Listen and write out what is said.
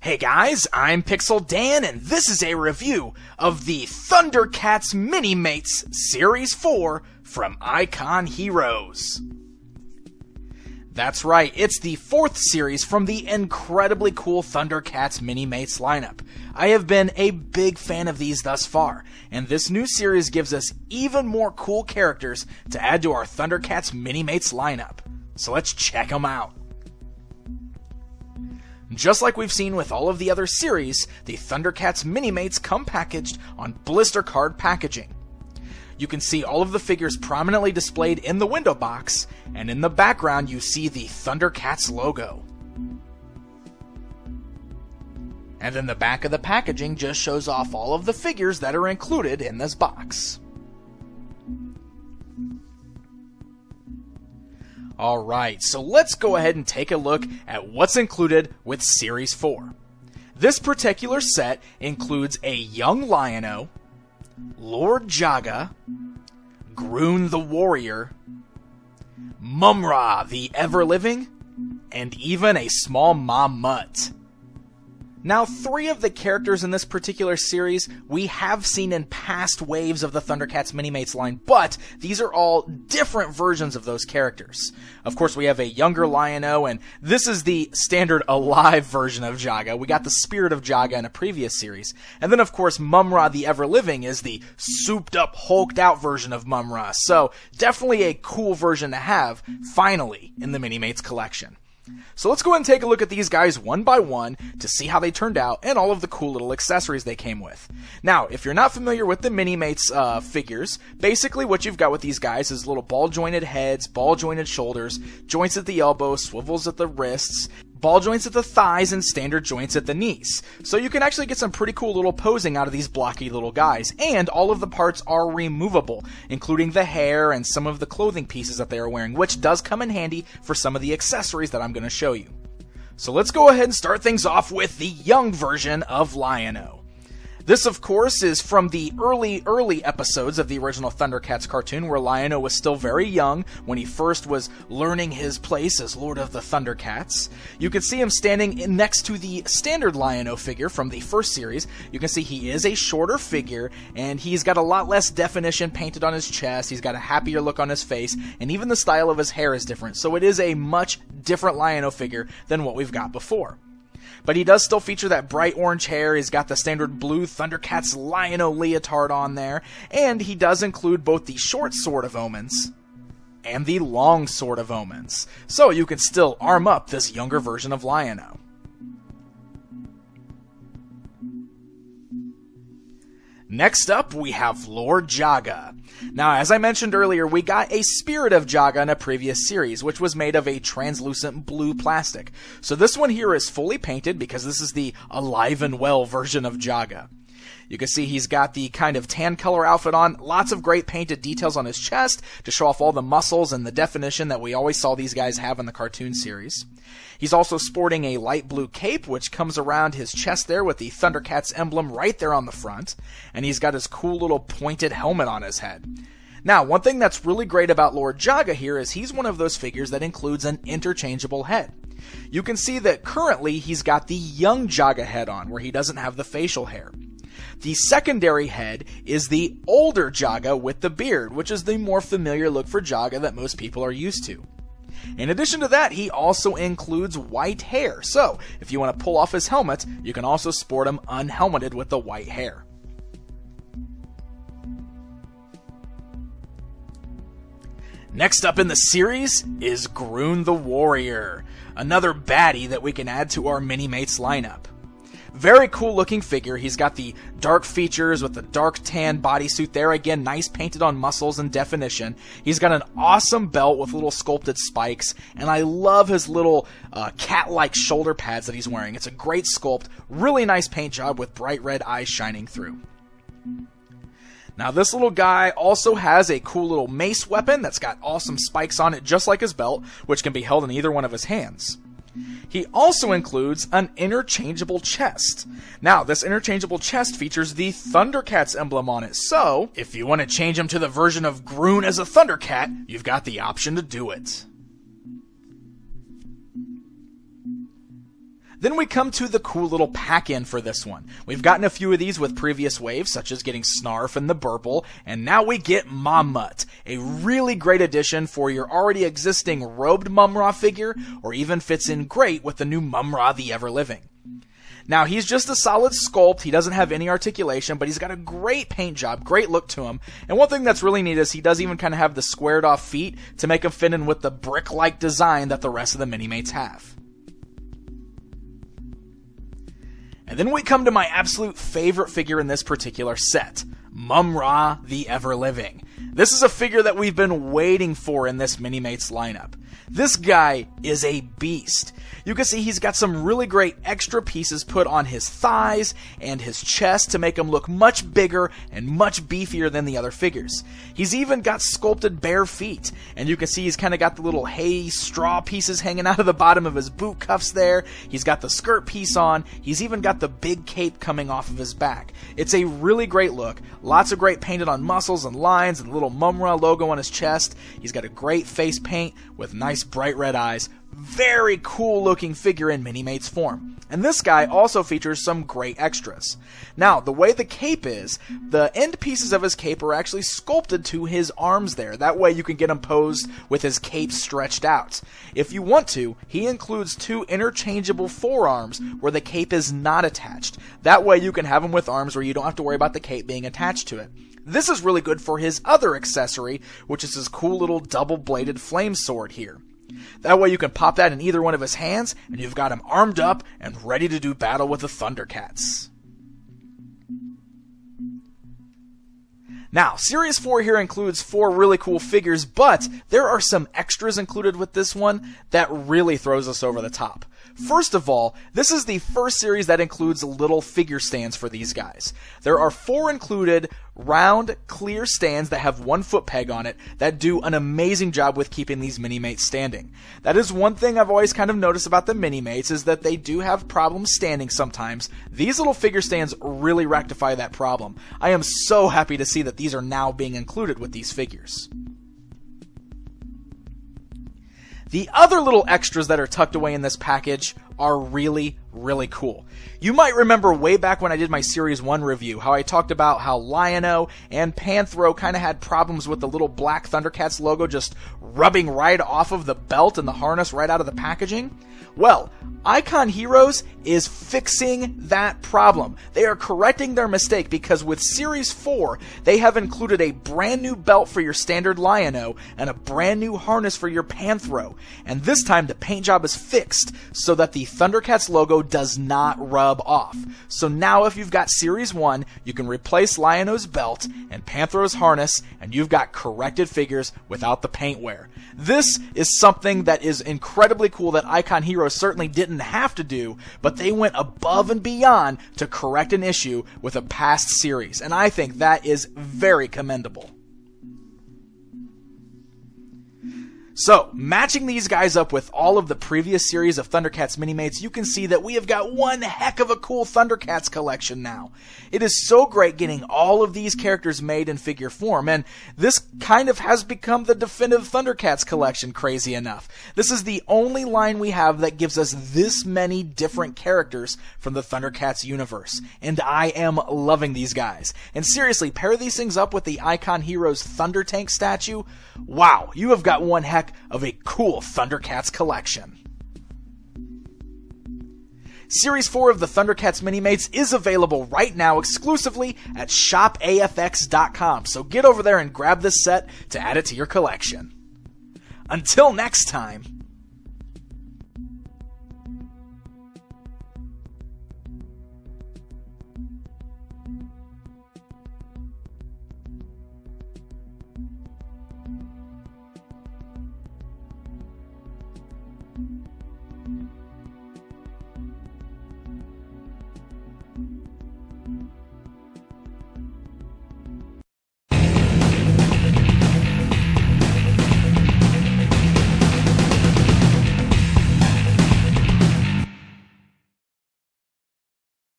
Hey guys, I'm Pixel Dan, and this is a review of the ThunderCats MiniMates Series 4 from Icon Heroes. That's right, it's the fourth series from the incredibly cool ThunderCats MiniMates lineup. I have been a big fan of these thus far, and this new series gives us even more cool characters to add to our ThunderCats MiniMates lineup. So let's check them out. Just like we've seen with all of the other series, the ThunderCats MiniMates come packaged on blister card packaging. You can see all of the figures prominently displayed in the window box, and in the background you see the ThunderCats logo. And then the back of the packaging just shows off all of the figures that are included in this box. Alright, so let's go ahead and take a look at what's included with Series 4. This particular set includes a young Liono, Lord Jaga, Grune the Warrior, Mumm-Ra the Ever Living, and even a small Ma-Mutt. Now, 3 of the characters in this particular series we have seen in past waves of the ThunderCats MiniMates line, but these are all different versions of those characters. Of course, we have a younger Liono, and this is the standard alive version of Jaga. We got the spirit of Jaga in a previous series. And then, of course, Mumm-Ra the Ever Living is the souped-up, hulked-out version of Mumm-Ra. So, definitely a cool version to have, finally, in the MiniMates collection. So let's go ahead and take a look at these guys one by one to see how they turned out and all of the cool little accessories they came with. Now, if you're not familiar with the MiniMates figures, basically what you've got with these guys is little ball-jointed heads, ball-jointed shoulders, joints at the elbows, swivels at the wrists, ball joints at the thighs, and standard joints at the knees. So you can actually get some pretty cool little posing out of these blocky little guys, and all of the parts are removable, including the hair and some of the clothing pieces that they are wearing, which does come in handy for some of the accessories that I'm going to show you. So let's go ahead and start things off with the young version of Liono. This, of course, is from the early episodes of the original ThunderCats cartoon, where Liono was still very young when he first was learning his place as Lord of the ThunderCats. You can see him standing next to the standard Liono figure from the first series. You can see he is a shorter figure, and he's got a lot less definition painted on his chest. He's got a happier look on his face, and even the style of his hair is different. So it is a much different Liono figure than what we've got before. But he does still feature that bright orange hair. He's got the standard blue ThunderCats Liono leotard on there, and he does include both the short Sword of Omens and the long Sword of Omens, so you can still arm up this younger version of Liono. Next up, we have Lord Jaga. Now, as I mentioned earlier, we got a spirit of Jaga in a previous series, which was made of a translucent blue plastic. So this one here is fully painted because this is the alive and well version of Jaga. You can see he's got the kind of tan color outfit on, lots of great painted details on his chest to show off all the muscles and the definition that we always saw these guys have in the cartoon series. He's also sporting a light blue cape, which comes around his chest there with the ThunderCats emblem right there on the front, and he's got his cool little pointed helmet on his head. Now, one thing that's really great about Lord Jaga here is he's one of those figures that includes an interchangeable head. You can see that currently he's got the young Jaga head on, where he doesn't have the facial hair. The secondary head is the older Jaga with the beard, which is the more familiar look for Jaga that most people are used to. In addition to that, he also includes white hair, so if you want to pull off his helmet, you can also sport him unhelmeted with the white hair. Next up in the series is Grune the Warrior, another baddie that we can add to our MiniMates lineup. Very cool looking figure. He's got the dark features with the dark tan bodysuit there. Again, nice painted on muscles and definition. He's got an awesome belt with little sculpted spikes, and I love his little cat-like shoulder pads that he's wearing. It's a great sculpt, really nice paint job with bright red eyes shining through. Now this little guy also has a cool little mace weapon that's got awesome spikes on it just like his belt, which can be held in either one of his hands. He also includes an interchangeable chest. Now, this interchangeable chest features the ThunderCats emblem on it, so if you want to change him to the version of Grune as a Thundercat, you've got the option to do it. Then we come to the cool little pack-in for this one. We've gotten a few of these with previous waves, such as getting Snarf and the Burble, and now we get Ma-Mutt, a really great addition for your already existing robed Mumm-Ra figure, or even fits in great with the new Mumm-Ra the Ever Living. Now, he's just a solid sculpt, he doesn't have any articulation, but he's got a great paint job, great look to him, and one thing that's really neat is he does even kind of have the squared off feet to make him fit in with the brick-like design that the rest of the Minimates have. And then we come to my absolute favorite figure in this particular set, Mumm-Ra the Ever Living. This is a figure that we've been waiting for in this Minimates lineup. This guy is a beast. You can see he's got some really great extra pieces put on his thighs and his chest to make him look much bigger and much beefier than the other figures. He's even got sculpted bare feet, and you can see he's kind of got the little hay straw pieces hanging out of the bottom of his boot cuffs there. He's got the skirt piece on. He's even got the big cape coming off of his back. It's a really great look. Lots of great painted on muscles and lines and the little Mumm-Ra logo on his chest. He's got a great face paint with nice bright red eyes. Very cool looking figure in Minimates form. And this guy also features some great extras. Now, the way the cape is, the end pieces of his cape are actually sculpted to his arms there. That way you can get him posed with his cape stretched out. If you want to, he includes 2 interchangeable forearms where the cape is not attached. That way you can have him with arms where you don't have to worry about the cape being attached to it. This is really good for his other accessory, which is his cool little double-bladed flame sword here. That way you can pop that in either one of his hands, and you've got him armed up and ready to do battle with the ThunderCats. Now, Series 4 here includes 4 really cool figures, but there are some extras included with this one that really throws us over the top. First of all, this is the first series that includes little figure stands for these guys. There are 4 included round, clear stands that have 1 foot peg on it that do an amazing job with keeping these Minimates standing. That is one thing I've always kind of noticed about the Minimates is that they do have problems standing sometimes. These little figure stands really rectify that problem. I am so happy to see that these are now being included with these figures. The other little extras that are tucked away in this package are really, really cool. You might remember way back when I did my Series 1 review how I talked about how Liono and Panthro kind of had problems with the little black ThunderCats logo just rubbing right off of the belt and the harness right out of the packaging. Well, Icon Heroes is fixing that problem. They are correcting their mistake because with Series 4, they have included a brand new belt for your standard Liono and a brand new harness for your Panthro. And this time the paint job is fixed so that the ThunderCats logo does not rub off. So now if you've got Series 1, you can replace Liono's belt and Panthro's harness, and you've got corrected figures without the paint wear. This is something that is incredibly cool that Icon Heroes certainly didn't have to do, but they went above and beyond to correct an issue with a past series, and I think that is very commendable. So, matching these guys up with all of the previous series of ThunderCats Minimates, you can see that we have got one heck of a cool ThunderCats collection now. It is so great getting all of these characters made in figure form, and this kind of has become the definitive ThunderCats collection, crazy enough. This is the only line we have that gives us this many different characters from the ThunderCats universe, and I am loving these guys. And seriously, pair these things up with the Icon Heroes Thunder Tank statue. Wow, you have got one heck of a cool ThunderCats collection. Series 4 of the ThunderCats Minimates is available right now exclusively at shopafx.com, so get over there and grab this set to add it to your collection. Until next time.